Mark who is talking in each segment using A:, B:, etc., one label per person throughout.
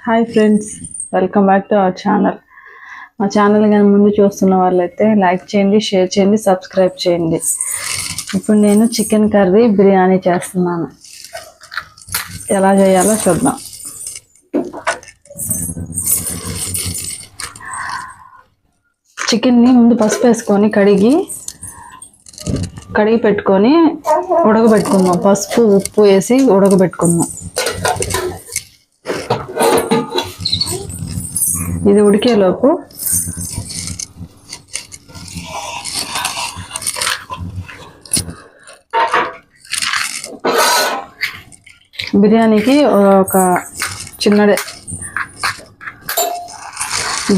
A: Hi friends, welcome back to our channel. మా channel కానీ ముందు చూస్తున్న వాళ్ళైతే లైక్ చేయండి, షేర్ చేయండి, సబ్స్క్రైబ్ చేయండి. ఇప్పుడు నేను చికెన్ కర్రీ బిర్యానీ చేస్తున్నాను. ఎలా చేయాలో చూద్దాం. చికెన్ని ముందు పసుపు వేసుకొని కడిగి పెట్టుకొని ఉడకబెట్టుకుందాం. పసుపు ఉప్పు వేసి ఉడకబెట్టుకుందాం. ఇది ఉడికేలోపు బిర్యానీకి ఒక చిన్న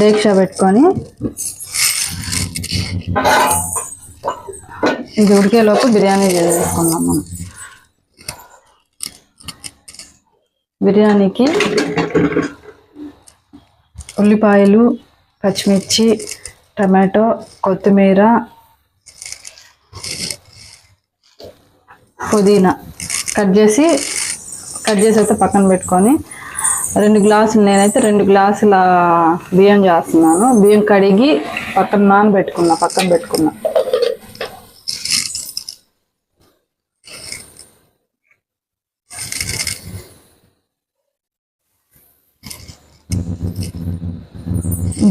A: డేక్షా పెట్టుకొని ఇది ఉడికేలోపు బిర్యానీ చేసుకుందాం. మనం బిర్యానీకి ఉల్లిపాయలు, పచ్చిమిర్చి, టమాటో, కొత్తిమీర, పుదీనా కట్ చేసి అయితే పక్కన పెట్టుకొని 2 గ్లాసులు, నేనైతే 2 గ్లాసుల బియ్యం చేస్తున్నాను. బియ్యం కడిగి పక్కన పెట్టుకున్నా.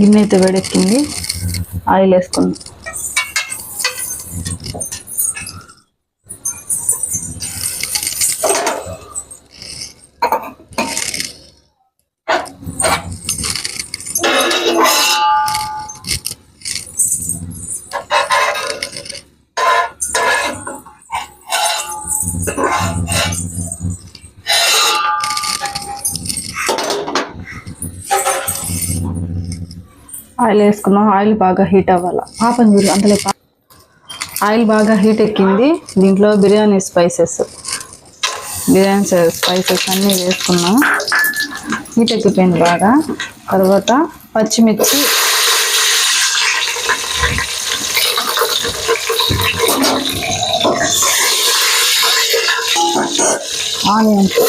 A: గిన్నె అయితే వేడెక్కింది. ఆయిల్ వేసుకుందాం. ఆయిల్ వేసుకున్నాం. ఆయిల్ బాగా హీట్ అవ్వాలి. అందులో ఆయిల్ బాగా హీట్ ఎక్కింది. దీంట్లో బిర్యానీ స్పైసెస్ అన్నీ వేసుకున్నాం. హీట్ ఎక్కిపోయింది బాగా. తర్వాత పచ్చిమిర్చి, ఆనియన్స్,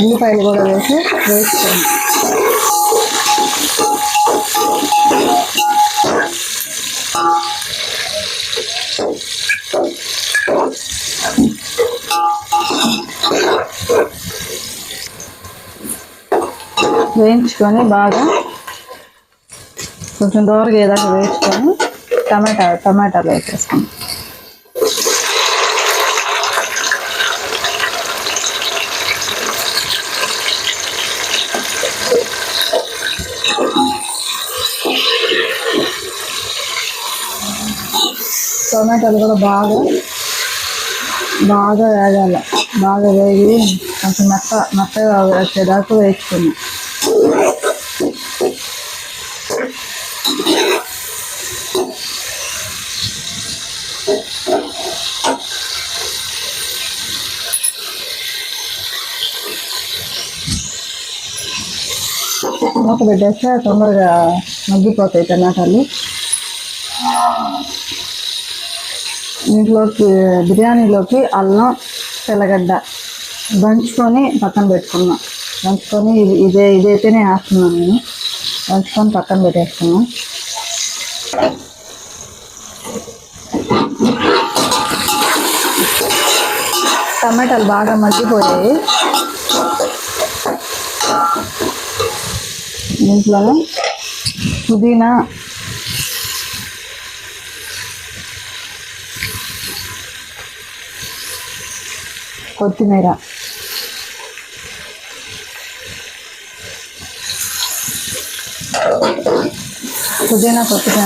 A: ఉల్లిపాయలు కూడా వేసుకోండి. వేయించుకొని బాగా కొంచెం దూరగా ఏదాకా వేసుకొని టమాటాలు వేసేసుకోండి. టమాటాలు కూడా బాగా వేగాలి. బాగా వేగి కొంచెం మెత్తగా వచ్చేదాకా వేసుకుని మూత పెట్టేస్తే తొందరగా మగ్గిపోతాయి టమాటాలు. బిర్యానీలోకి అల్లం, తెల్లగడ్డ దంచుకొని పక్కన పెట్టుకున్నాం. ఇదైతేనే వేస్తున్నాను నేను. దంచుకొని పక్కన పెట్టేసుకున్నాం. టమాటాలు బాగా మగ్గిపోయాయి. దీంట్లోనే పుదీనా, కొత్తిమీర,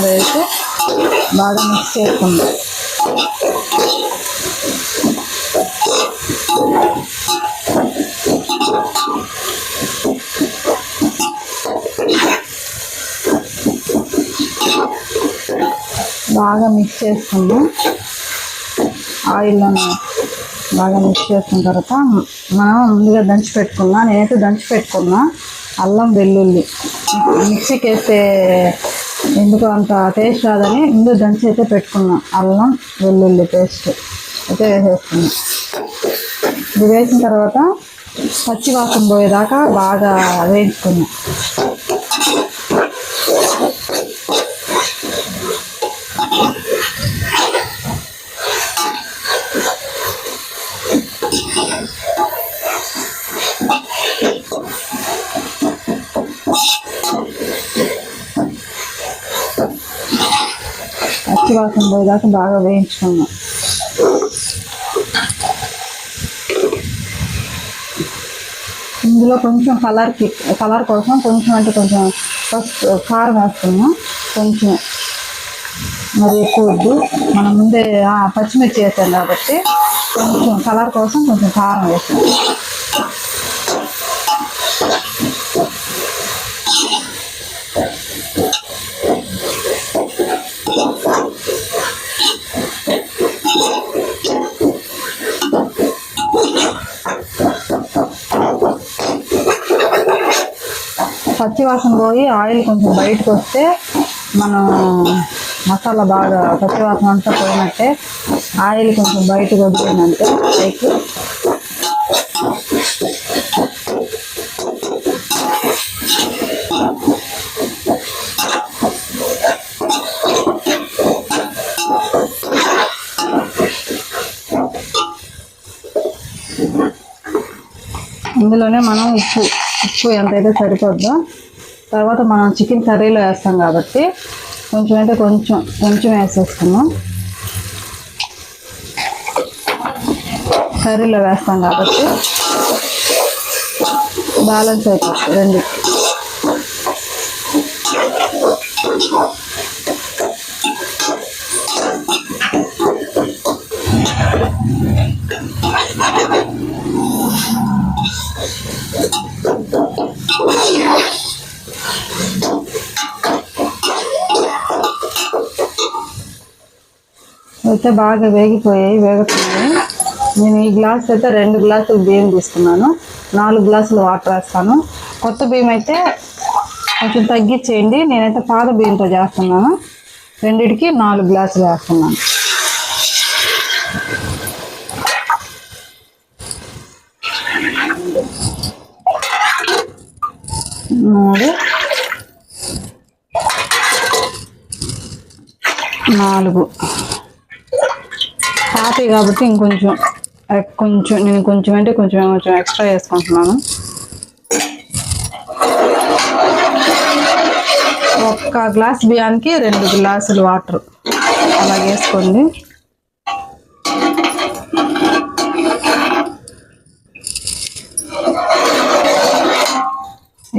A: వేసి బాగా మిక్స్ చేసుకుందాం. ఆయిల్లోనే బాగా మిక్స్ చేసుకున్న తర్వాత మనం ముందుగా నేనైతే దంచి పెట్టుకున్నా అల్లం, వెల్లుల్లి. మిక్సీకి వేస్తే ఎందుకు అంత టేస్ట్ రాదని ముందు దంచి అయితే పెట్టుకున్నాం. అల్లం, వెల్లుల్లి పేస్ట్ అయితే వేసేస్తున్నాం. ఇది వేసిన తర్వాత పచ్చి వాసన పోయేదాకా బాగా వేయించుకున్నాం. పచ్చి వాసన పోయేదాకా బాగా వేయించుకున్నాం. ఇందులో కొంచెం కలర్ కోసం కొంచెం అంటే కొంచెం ఫస్ట్ కారం వేస్తున్నాం. కొంచెం మరి ఎక్కువ వద్దు, మనం ముందే పచ్చిమిర్చి వేసాం కాబట్టి కొంచెం కలర్ కోసం కొంచెం కారం వేసాం. పచ్చివాసన పోయి ఆయిల్ కొంచెం బయటకు వస్తే మనం మసాలా బాగా పచ్చివాసన అంతా పోయినట్టే. ఆయిల్ కొంచెం బయటకు వదిలిందంటే పైకి ఇందులోనే మనం ఉప్పు ఎంతైతే సరిపోద్దో, తర్వాత మనం చికెన్ కర్రీలో వేస్తాం కాబట్టి కొంచెం అయితే కొంచెం వేసేసుకున్నాం. కర్రీలో వేస్తాం కాబట్టి బ్యాలెన్స్ అయిపోతుంది రెండు. అయితే బాగా వేగుతున్నాయి. నేను ఈ గ్లాస్ అయితే 2 గ్లాసులు బియ్యం తీసుకున్నాను. 4 గ్లాసులు వాటర్ వేస్తాను. కొత్త బియ్యం అయితే కొంచెం తగ్గించేయండి. నేనైతే పాత బియ్యంతో చేస్తున్నాను. రెండిటికి 4 గ్లాసులు వేస్తున్నాను. 3, 4 పాతవి కాబట్టి నేను కొంచెం ఎక్స్ట్రా వేసుకుంటున్నాను. ఒక్క గ్లాస్ బియ్యానికి 2 గ్లాసులు వాటర్ అలా వేసుకోండి.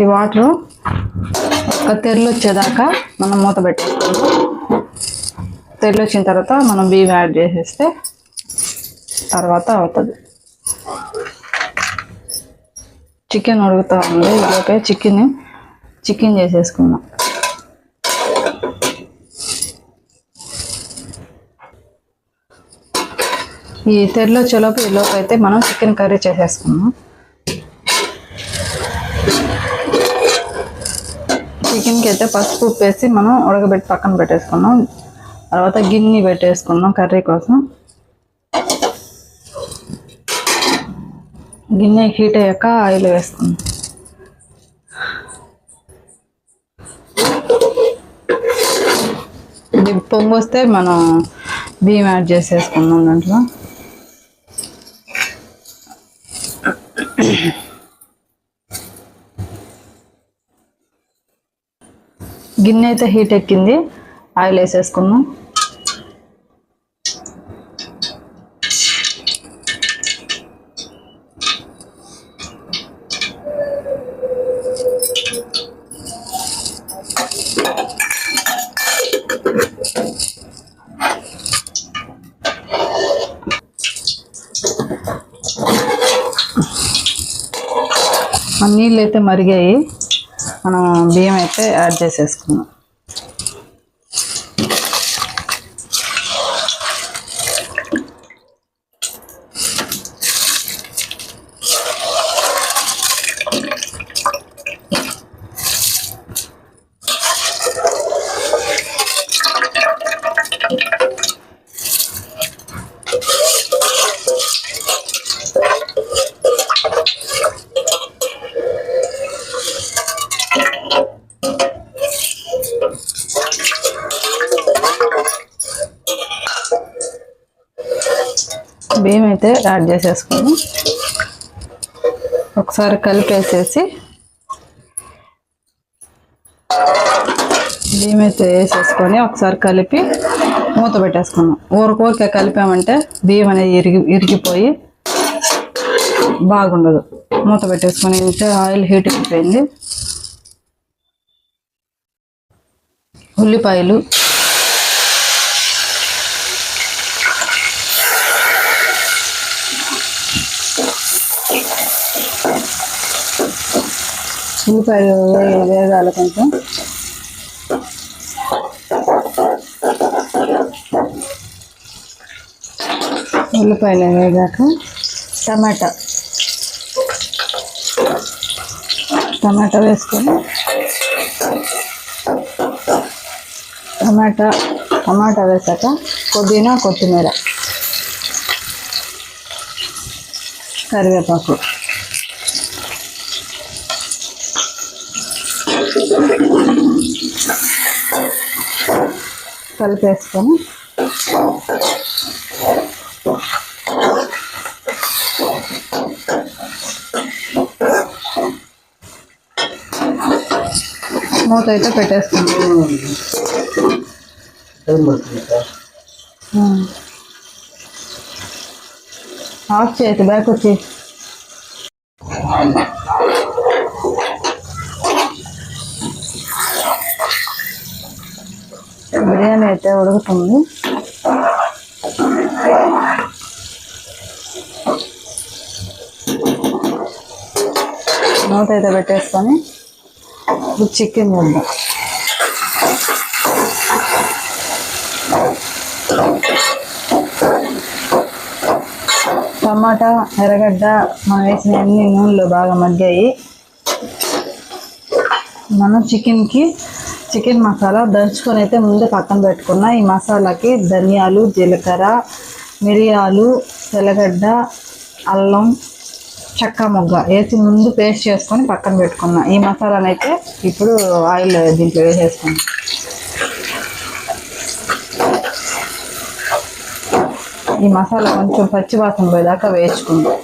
A: ఈ వాటర్ ఒక తెరలు వచ్చేదాకా మనం మూత పెట్టేసుకోండి. తెరలు వచ్చిన తర్వాత మనం బియ్యం యాడ్ చేసేస్తే తర్వాత అవుతుంది. చికెన్ ఉడుకుతూ ఉంది. ఇదొకే చికెన్ చేసేసుకున్నాం. ఈ తెరలు వచ్చేలోపు ఈలోపు అయితే మనం చికెన్ కర్రీ చేసేసుకున్నాం. చికెన్కి అయితే పసుపు ఉప్పు వేసి మనం ఉడకబెట్టి పక్కన పెట్టేసుకున్నాం. తర్వాత గిన్నె పెట్టేసుకున్నాం కర్రీ కోసం. గిన్నె హీట్ అయ్యాక ఆయిల్ వేసుకున్నాం. ఇది పొంగు వస్తే మనం బియ్యం యాడ్ చేసేసుకున్నాం దాంట్లో. గిన్నె అయితే హీట్ ఎక్కింది. ఆయిల్ వేసేసుకున్నాం. నీళ్ళు అయితే మరిగాయి. మనం బియ్యం అయితే యాడ్ చేసేసుకున్నాం. బియ్యం అయితే యాడ్ చేసేసుకొని ఒకసారి కలిపేసేసి బియ్యం అయితే వేసేసుకొని ఒకసారి కలిపి మూత పెట్టేసుకున్నాం. ఊరికే కలిపామంటే బియ్యం అనేది ఇరిగిపోయి బాగుండదు. మూత పెట్టేసుకొని ఉంటే ఆయిల్ హీట్ అయిపోయింది. ఉల్లిపాయలు, వేగాలి కొంచెం. ఉల్లిపాయలు వేగాక టమాటా వేసుకొని టమాటా వేసాక పుదీనా, కొత్తిమీర, కరివేపాకు కలిపేసుకొని మూత అయితే పెట్టేసుకుంటాం. ఆఫ్ చేసి బ్యాక్ వచ్చి బిర్యానీ అయితే ఉడుకుతుంది. మూత అయితే పెట్టేసుకొని చికెన్ వేద్దాం. టమాటా, ఎర్రగడ్డ మనం వేసిన అన్ని నూనెలో బాగా మగ్గాయి. మనం చికెన్ మసాలా దంచుకొని అయితే ముందు పక్కన పెట్టుకున్నా. ఈ మసాలాకి ధనియాలు, జీలకర్ర, మిరియాలు, తెల్లగడ్డ, అల్లం, చెక్క మొగ్గ వేసి ముందు పేస్ట్ చేసుకొని పక్కన పెట్టుకున్నా. ఈ మసాలాను అయితే ఇప్పుడు ఆయిల్ దీంట్లో వేసేసుకున్నాం. ఈ మసాలా కొంచెం పచ్చి వాసన పోయేదాకా వేయించుకుందాం.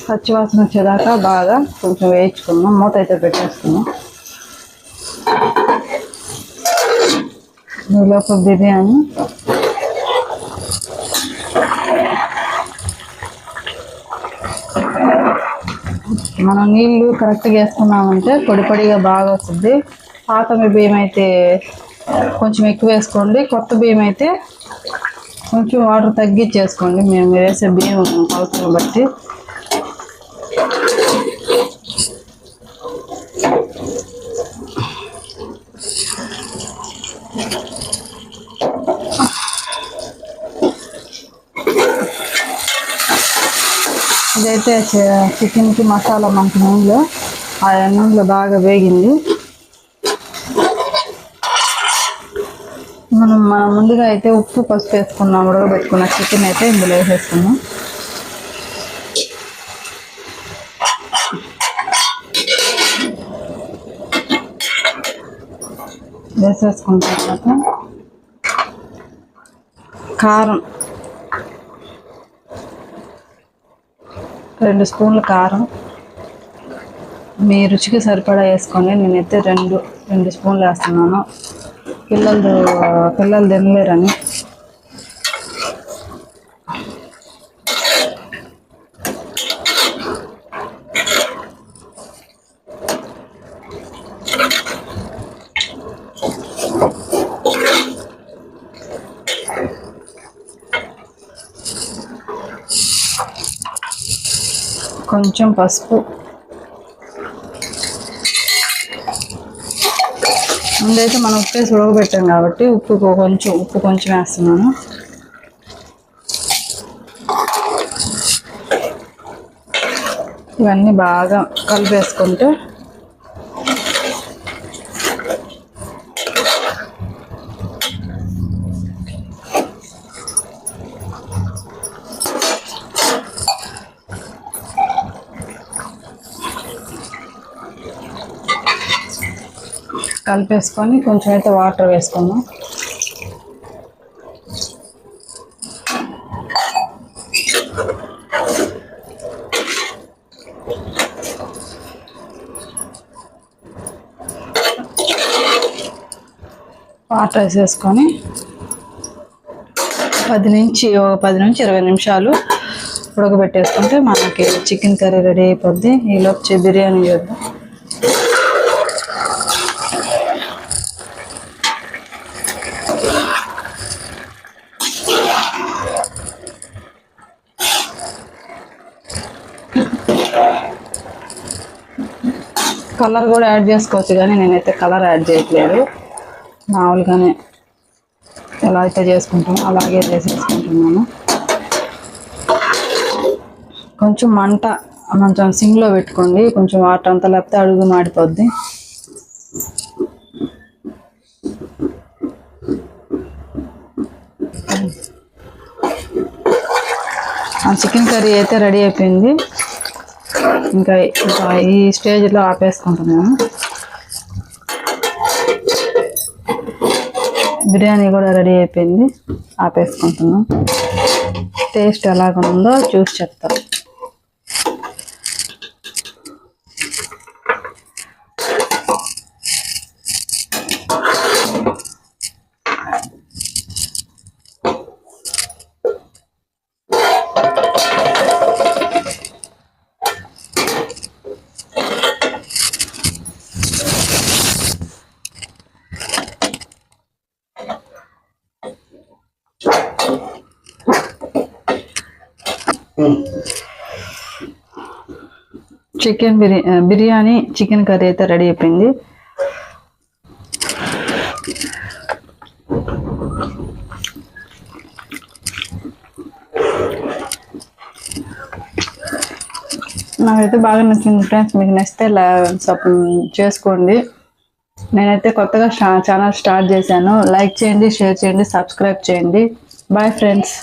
A: పచ్చివాసన వచ్చేదాకా బాగా కొంచెం వేయించుకున్నాం. మూత అయితే పెట్టేసుకున్నాం. ఈలోపు బిర్యానీ మనం నీళ్ళు కరెక్ట్గా వేసుకున్నామంటే పొడిగా బాగా వస్తుంది. పాత బియ్యం అయితే కొంచెం ఎక్కువ వేసుకోండి, కొత్త బియ్యం అయితే కొంచెం వాటర్ తగ్గించేసుకోండి. మీరు వేసే బియ్యం కొలతను బట్టి. ఇదైతే చికెన్కి మసాలా మనకి నూనెలో బాగా వేగింది. మనం ముందుగా అయితే ఉప్పు, పసుపు వేసుకున్నాం. ఉడకబెట్టుకున్న చికెన్ అయితే ఇందులో వేసేసుకున్నాం. వేసేసుకున్న తర్వాత కారం 2 స్పూన్ల కారం మీ రుచికి సరిపడా వేసుకోండి. నేనైతే 2 స్పూన్లు వేస్తున్నాను. పిల్లలు తినలేరని. కొంచెం పసుపు, ముందైతే మనం ఉప్పు వేసి ఉడకబెట్టాం కాబట్టి ఉప్పు కొంచెం వేస్తున్నాను. ఇవన్నీ బాగా కలిపేసుకుంటే కొంచెం అయితే వాటర్ వేసుకుందాం. వాటర్ వేసేసుకొని 10 నుంచి 20 నిమిషాలు ఉడకబెట్టేసుకుంటే మనకి చికెన్ కర్రీ రెడీ అయిపోద్ది. ఈలోపు బిర్యానీ చేద్దాం. కలర్ కూడా యాడ్ చేసుకోవచ్చు, కానీ నేనైతే కలర్ యాడ్ చేయట్లేదు. మామూలుగానే ఎలా అయితే చేసుకుంటామో అలాగే చేసేసుకుంటున్నాను. కొంచెం సిమ్లో పెట్టుకోండి, కొంచెం వాటర్ అంతా, లేకపోతే అడుగు మాడిపోద్ది. చికెన్ కర్రీ అయితే రెడీ అయిపోయింది. ఇంకా ఈ స్టేజ్లో ఆపేసుకుంటున్నాను. బిర్యానీ కూడా రెడీ అయిపోయింది, ఆపేసుకుంటున్నాం. టేస్ట్ ఎలాగ ఉందో చూసి చెప్తాను. బిర్యానీ చికెన్ కర్రీ అయితే రెడీ అయిపోయింది. నాకైతే బాగా నచ్చింది ఫ్రెండ్స్. మీకు నచ్చితే చేసుకోండి. నేనైతే కొత్తగా ఛానల్ స్టార్ట్ చేశాను. లైక్ చేయండి, షేర్ చేయండి, సబ్స్క్రైబ్ చేయండి. Bye friends.